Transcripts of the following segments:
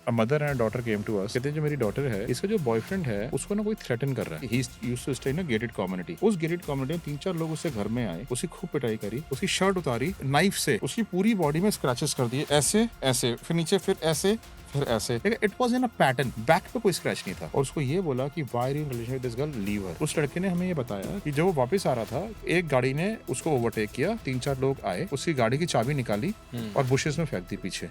A mother and daughter came to us, कहते हैं जो मेरी डॉटर है इसका जो बॉयफ्रेंड है उसको ना कोई थ्रेटन कर रहा है। He used to stay in a gated community. उस गेटेड कम्युनिटी में 3-4 लोग उससे घर में आए, उसकी खूब पिटाई करी, उसकी शर्ट उतारी, नाइफ से उसकी पूरी बॉडी में स्क्रैचेस कर दिए, ऐसे ऐसे, फिर नीचे, फिर ऐसे, फिर ऐसे। It was in a pattern, back पे कोई स्क्रैच नहीं था। और उसको ये बोला कि why are you in relation with this girl, leave her. उस लड़के ने हमें ये बताया कि जब वो वापस आ रहा था, एक गाड़ी ने उसको ओवरटेक किया, 3-4 लोग आए, उसकी गाड़ी की चाबी निकाली और बुशेस में फेंक दी पीछे,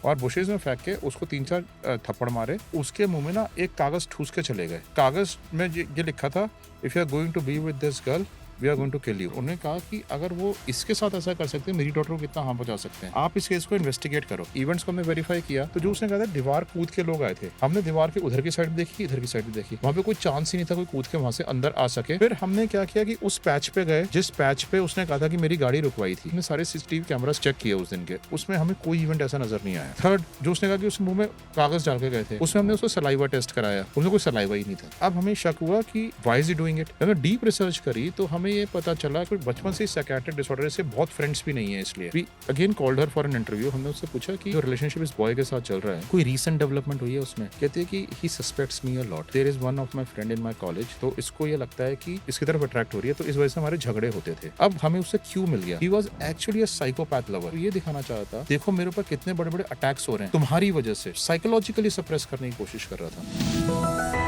और बुशेस में फेंक के उसको 3-4 थप्पड़ मारे। उसके मुंह में ना एक कागज ठूस के चले गए। कागज में ये लिखा था, if you are going to be with this girl we are going to kill you. उन्होंने कहा कि अगर वो इसके साथ ऐसा कर सकते हैं, मेरी डॉटर को कितना हार्म पहुंचा सकते हैं, आप इस केस को इन्वेस्टिगेट करो। इवेंट्स को हमने वेरीफाई किया तो जो उसने कहा था दीवार कूद के लोग आए थे, हमने दीवार के उधर की साइड देखी, इधर की साइड देखी, वहां पे कोई चांस ही नहीं था कोई कूद के वहां से अंदर आ सके। फिर हमने क्या किया कि उस पैच पे गए जिस पैच पे उसने कहा था कि मेरी गाड़ी रुकवाई थी। हमने सारे सीसीटीवी कैमरास चेक किए उस दिन के, उसमें हमें कोई इवेंट ऐसा नजर नहीं आया। थर्ड, जो उसने कहा कि उस मुंह में कागज डाल के गए थे, उसमें हमने उसको सलाइवा टेस्ट कराया, उसमें कोई सलाइवा ही नहीं था। अब हमें शक हुआ कि why is he doing it. अगर डीप रिसर्च करी तो हमें ये पता चला कि बचपन से साइकियाट्रिक डिसऑर्डर से बहुत फ्रेंड्स भी नहीं है। इसलिए we again called her for an interview. हमने उससे पूछा कि जो रिलेशनशिप इस बॉय के साथ चल रहा है, कोई रीसेंट डेवलपमेंट हुई है उसमें? कहते हैं कि he suspects me a lot, there is one of my friend in my college, तो इसको ये लगता है कि इसकी तरफ अट्रैक्ट हो रही है, तो इस वजह से हमारे झगड़े होते थे। अब हमें उससे क्यों मिल गया? He was actually a psychopath lover. ये दिखाना चाहता था, देखो मेरे ऊपर कितने बड़े बड़े अटैक्स हो रहे हैं तुम्हारी वजह से, साइकोलॉजिकली सप्रेस करने की कोशिश कर रहा था।